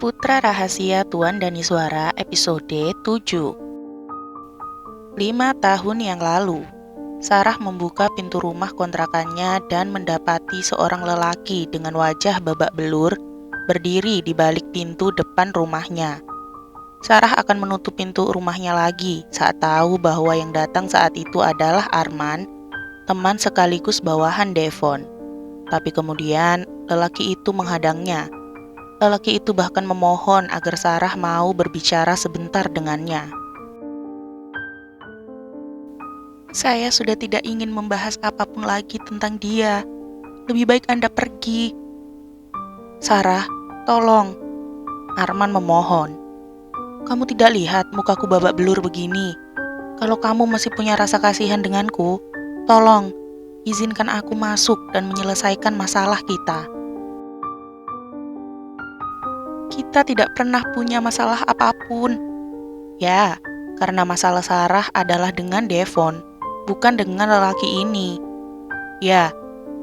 Putra Rahasia Tuan Danisuara episode 7. 5 tahun yang lalu, Sarah membuka pintu rumah kontrakannya dan mendapati seorang lelaki dengan wajah babak belur berdiri di balik pintu depan rumahnya. Sarah akan menutup pintu rumahnya lagi saat tahu bahwa yang datang saat itu adalah Arman, teman sekaligus bawahan Devon. Tapi kemudian lelaki itu menghadangnya. Lelaki itu bahkan memohon agar Sarah mau berbicara sebentar dengannya. Saya sudah tidak ingin membahas apapun lagi tentang dia. Lebih baik Anda pergi. Sarah, tolong. Arman memohon. Kamu tidak lihat mukaku babak belur begini. Kalau kamu masih punya rasa kasihan denganku, tolong, izinkan aku masuk dan menyelesaikan masalah kita. Kita tidak pernah punya masalah apapun. Ya, karena masalah Sarah adalah dengan Devon, bukan dengan lelaki ini. Ya,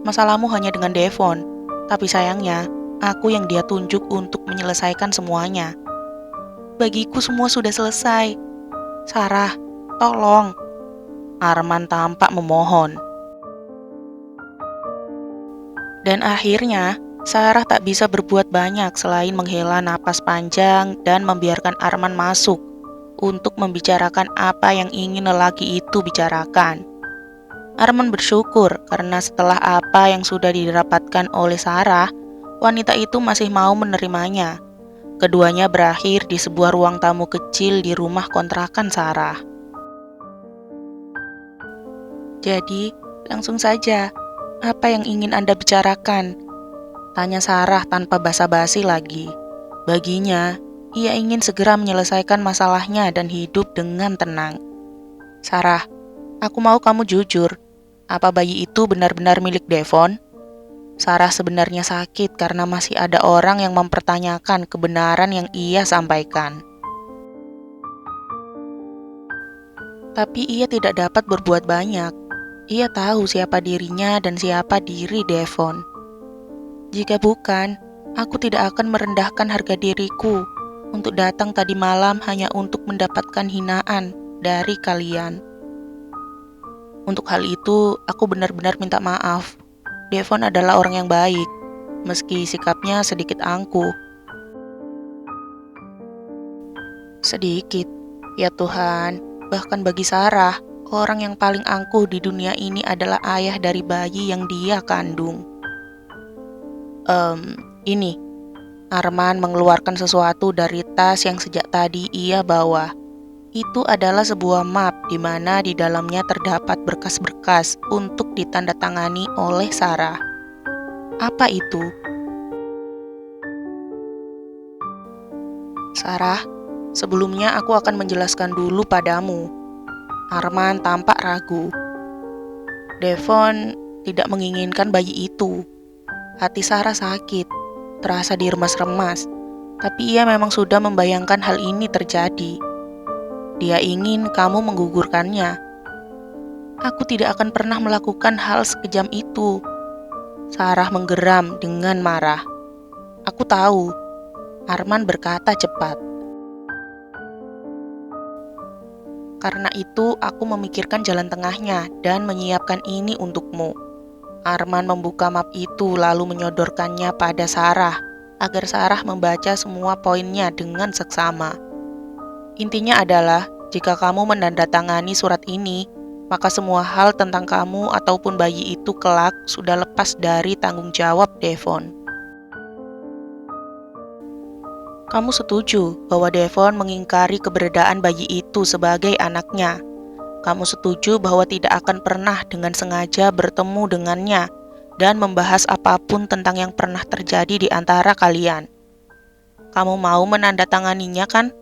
masalahmu hanya dengan Devon, tapi sayangnya, aku yang dia tunjuk untuk menyelesaikan semuanya. Bagiku semua sudah selesai. Sarah, tolong. Arman tampak memohon. Dan akhirnya, Sarah tak bisa berbuat banyak selain menghela napas panjang dan membiarkan Arman masuk untuk membicarakan apa yang ingin lelaki itu bicarakan. Arman bersyukur karena setelah apa yang sudah didapatkan oleh Sarah, wanita itu masih mau menerimanya. Keduanya berakhir di sebuah ruang tamu kecil di rumah kontrakan Sarah. Jadi, langsung saja, apa yang ingin Anda bicarakan? Tanya Sarah tanpa basa-basi lagi. Baginya, ia ingin segera menyelesaikan masalahnya dan hidup dengan tenang. Sarah, aku mau kamu jujur. Apa bayi itu benar-benar milik Devon? Sarah sebenarnya sakit karena masih ada orang yang mempertanyakan kebenaran yang ia sampaikan. Tapi ia tidak dapat berbuat banyak. Ia tahu siapa dirinya dan siapa diri Devon. Jika bukan, aku tidak akan merendahkan harga diriku untuk datang tadi malam hanya untuk mendapatkan hinaan dari kalian. Untuk hal itu, aku benar-benar minta maaf. Devon adalah orang yang baik, meski sikapnya sedikit angkuh. Sedikit, ya Tuhan, bahkan bagi Sarah, orang yang paling angkuh di dunia ini adalah ayah dari bayi yang dia kandung. Ini, Arman mengeluarkan sesuatu dari tas yang sejak tadi ia bawa. Itu adalah sebuah map di mana di dalamnya terdapat berkas-berkas untuk ditandatangani oleh Sarah. Apa itu? Sarah, sebelumnya aku akan menjelaskan dulu padamu. Arman tampak ragu. Devon tidak menginginkan bayi itu. Hati Sarah sakit, terasa diremas-remas, tapi ia memang sudah membayangkan hal ini terjadi. Dia ingin kamu menggugurkannya. Aku tidak akan pernah melakukan hal sekejam itu. Sarah menggeram dengan marah. Aku tahu, Arman berkata cepat. Karena itu aku memikirkan jalan tengahnya dan menyiapkan ini untukmu. Arman membuka map itu lalu menyodorkannya pada Sarah, agar Sarah membaca semua poinnya dengan seksama. Intinya adalah, jika kamu menandatangani surat ini, maka semua hal tentang kamu ataupun bayi itu kelak sudah lepas dari tanggung jawab Devon. Kamu setuju bahwa Devon mengingkari keberadaan bayi itu sebagai anaknya. Kamu setuju bahwa tidak akan pernah dengan sengaja bertemu dengannya dan membahas apapun tentang yang pernah terjadi di antara kalian. Kamu mau menandatanganinya kan?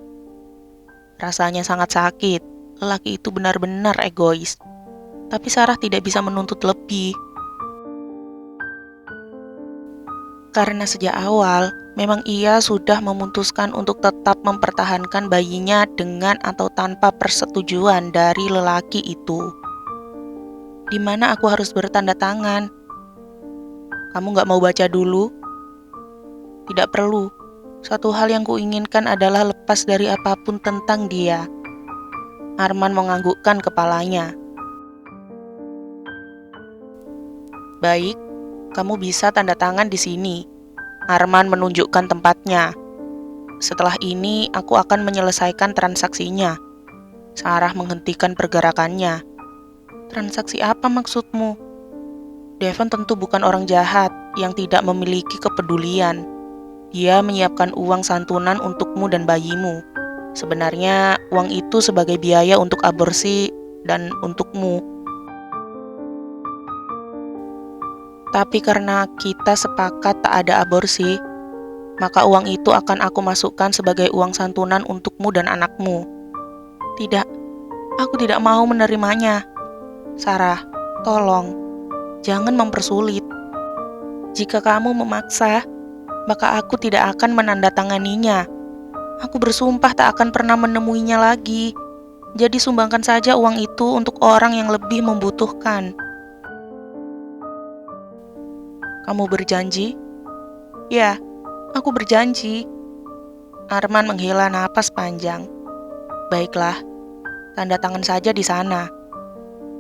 Rasanya sangat sakit. Lelaki itu benar-benar egois. Tapi Sarah tidak bisa menuntut lebih. Karena sejak awal, memang ia sudah memutuskan untuk tetap mempertahankan bayinya dengan atau tanpa persetujuan dari lelaki itu. Di mana aku harus bertanda tangan? Kamu gak mau baca dulu? Tidak perlu. Satu hal yang kuinginkan adalah lepas dari apapun tentang dia. Arman menganggukkan kepalanya. Baik, kamu bisa tanda tangan di sini. Arman menunjukkan tempatnya. Setelah ini, aku akan menyelesaikan transaksinya. Sarah menghentikan pergerakannya. Transaksi apa maksudmu? Devon tentu bukan orang jahat yang tidak memiliki kepedulian. Dia menyiapkan uang santunan untukmu dan bayimu. Sebenarnya, uang itu sebagai biaya untuk aborsi dan untukmu. Tapi karena kita sepakat tak ada aborsi, maka uang itu akan aku masukkan sebagai uang santunan untukmu dan anakmu. Tidak, aku tidak mau menerimanya. Sarah, tolong, jangan mempersulit. Jika kamu memaksa, maka aku tidak akan menandatanganinya. Aku bersumpah tak akan pernah menemuinya lagi. Jadi sumbangkan saja uang itu untuk orang yang lebih membutuhkan. Kamu berjanji? Ya, aku berjanji. Arman menghela napas panjang. Baiklah, tanda tangan saja di sana.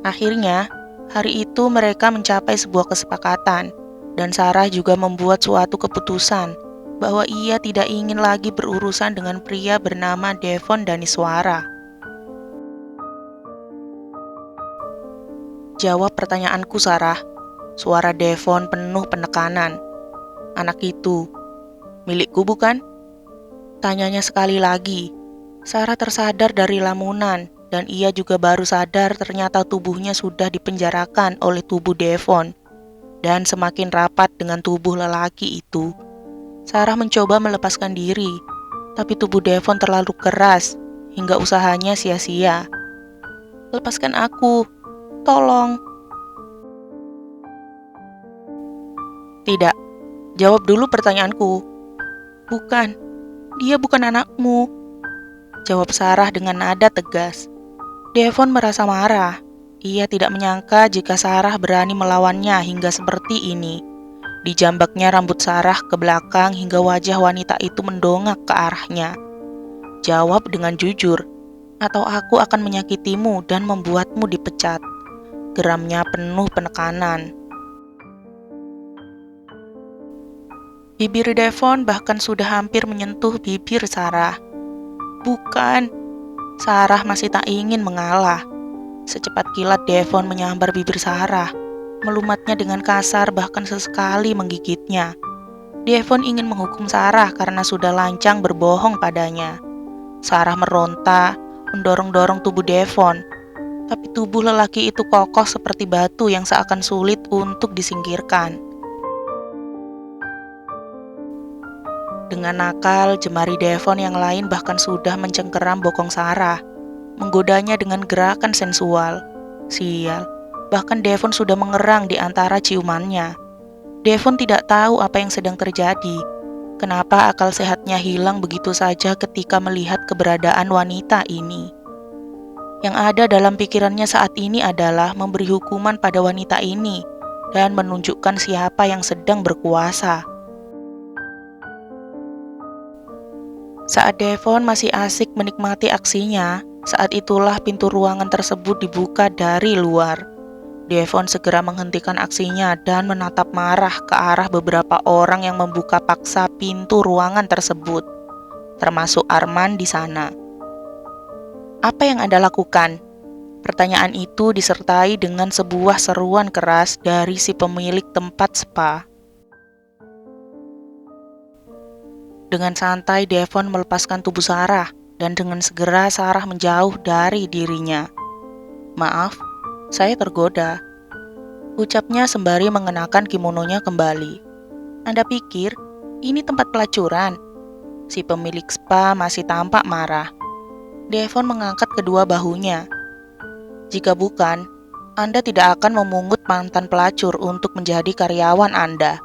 Akhirnya, hari itu mereka mencapai sebuah kesepakatan, dan Sarah juga membuat suatu keputusan bahwa ia tidak ingin lagi berurusan dengan pria bernama Devon Daniswara. Jawab pertanyaanku, Sarah. Suara Devon penuh penekanan. Anak itu, milikku bukan? Tanyanya sekali lagi. Sarah tersadar dari lamunan, dan ia juga baru sadar ternyata tubuhnya sudah dipenjarakan oleh tubuh Devon, dan semakin rapat dengan tubuh lelaki itu. Sarah mencoba melepaskan diri, tapi tubuh Devon terlalu keras, hingga usahanya sia-sia. Lepaskan aku, tolong. Tidak, jawab dulu pertanyaanku. Bukan, dia bukan anakmu, jawab Sarah dengan nada tegas. Devon merasa marah. Ia tidak menyangka jika Sarah berani melawannya hingga seperti ini. Dijambaknya rambut Sarah ke belakang hingga wajah wanita itu mendongak ke arahnya. Jawab dengan jujur, atau aku akan menyakitimu dan membuatmu dipecat. Geramnya penuh penekanan. Bibir Devon bahkan sudah hampir menyentuh bibir Sarah. Bukan, Sarah masih tak ingin mengalah. Secepat kilat Devon menyambar bibir Sarah, melumatnya dengan kasar bahkan sesekali menggigitnya. Devon ingin menghukum Sarah karena sudah lancang berbohong padanya. Sarah meronta, mendorong-dorong tubuh Devon, tapi tubuh lelaki itu kokoh seperti batu yang seakan sulit untuk disingkirkan. Dengan nakal, jemari Devon yang lain bahkan sudah mencengkeram bokong Sarah, menggodanya dengan gerakan sensual. Sial, bahkan Devon sudah mengerang di antara ciumannya. Devon tidak tahu apa yang sedang terjadi. Kenapa akal sehatnya hilang begitu saja ketika melihat keberadaan wanita ini? Yang ada dalam pikirannya saat ini adalah memberi hukuman pada wanita ini dan menunjukkan siapa yang sedang berkuasa. Saat Devon masih asik menikmati aksinya, saat itulah pintu ruangan tersebut dibuka dari luar. Devon segera menghentikan aksinya dan menatap marah ke arah beberapa orang yang membuka paksa pintu ruangan tersebut, termasuk Arman di sana. Apa yang Anda lakukan? Pertanyaan itu disertai dengan sebuah seruan keras dari si pemilik tempat spa. Dengan santai Devon melepaskan tubuh Sarah, dan dengan segera Sarah menjauh dari dirinya. Maaf, saya tergoda, ucapnya sembari mengenakan kimononya kembali. Anda pikir ini tempat pelacuran? Si pemilik spa masih tampak marah. Devon mengangkat kedua bahunya. Jika bukan, Anda tidak akan memungut mantan pelacur untuk menjadi karyawan Anda.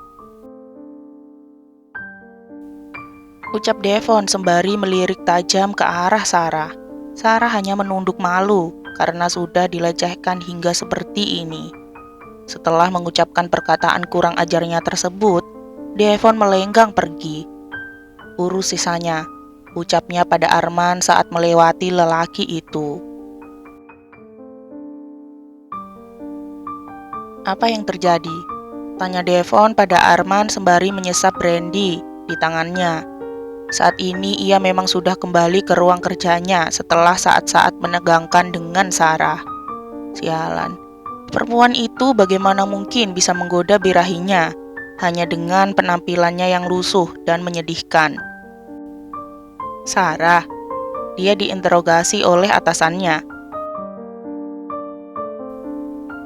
Ucap Devon sembari melirik tajam ke arah Sarah. Sarah hanya menunduk malu karena sudah dilecehkan hingga seperti ini. Setelah mengucapkan perkataan kurang ajarnya tersebut, Devon melenggang pergi. urus sisanya, ucapnya pada Arman saat melewati lelaki itu. Apa yang terjadi? Tanya Devon pada Arman sembari menyesap brandy di tangannya. Saat ini ia memang sudah kembali ke ruang kerjanya setelah saat-saat menegangkan dengan Sarah. Sialan, perempuan itu bagaimana mungkin bisa menggoda birahinya hanya dengan penampilannya yang lusuh dan menyedihkan. Sarah, dia diinterogasi oleh atasannya.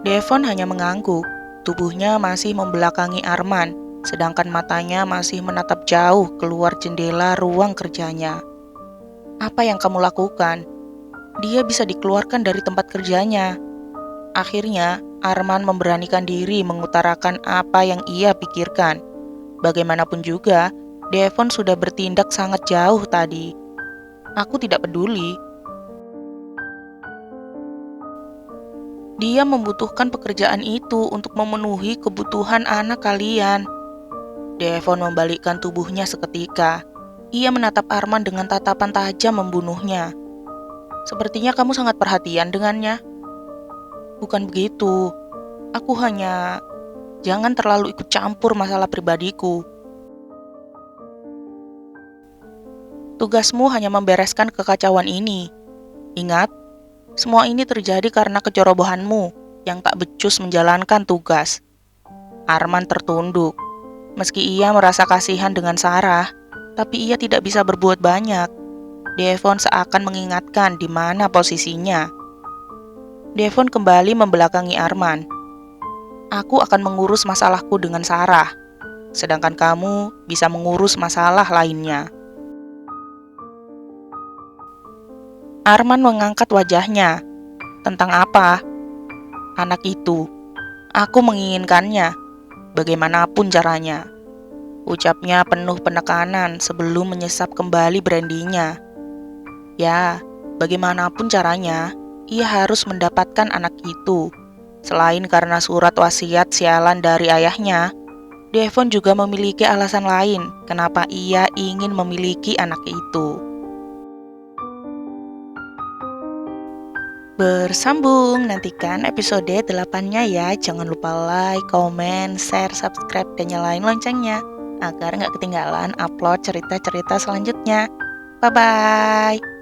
Devon hanya mengangguk, tubuhnya masih membelakangi Arman, sedangkan matanya masih menatap jauh keluar jendela ruang kerjanya. Apa yang kamu lakukan? Dia bisa dikeluarkan dari tempat kerjanya. Akhirnya, Arman memberanikan diri mengutarakan apa yang ia pikirkan. Bagaimanapun juga, Devon sudah bertindak sangat jauh tadi. Aku tidak peduli. Dia membutuhkan pekerjaan itu untuk memenuhi kebutuhan anak kalian. Devon membalikkan tubuhnya seketika. Ia menatap Arman dengan tatapan tajam membunuhnya. Sepertinya kamu sangat perhatian dengannya. Bukan begitu. Aku hanya... Jangan terlalu ikut campur masalah pribadiku. Tugasmu hanya membereskan kekacauan ini. Ingat, semua ini terjadi karena kecerobohanmu yang tak becus menjalankan tugas. Arman tertunduk. Meski ia merasa kasihan dengan Sarah, tapi ia tidak bisa berbuat banyak. Devon seakan mengingatkan di mana posisinya. Devon kembali membelakangi Arman. Aku akan mengurus masalahku dengan Sarah, sedangkan kamu bisa mengurus masalah lainnya. Arman mengangkat wajahnya. Tentang apa? Anak itu. Aku menginginkannya, bagaimanapun caranya. Ucapnya penuh penekanan sebelum menyesap kembali brandinya. Ya, bagaimanapun caranya, ia harus mendapatkan anak itu. Selain karena surat wasiat sialan dari ayahnya, Devon juga memiliki alasan lain kenapa ia ingin memiliki anak itu. Bersambung, nantikan episode 8-nya ya. Jangan lupa like, komen, share, subscribe, dan nyalain loncengnya agar nggak ketinggalan upload cerita-cerita selanjutnya. Bye-bye.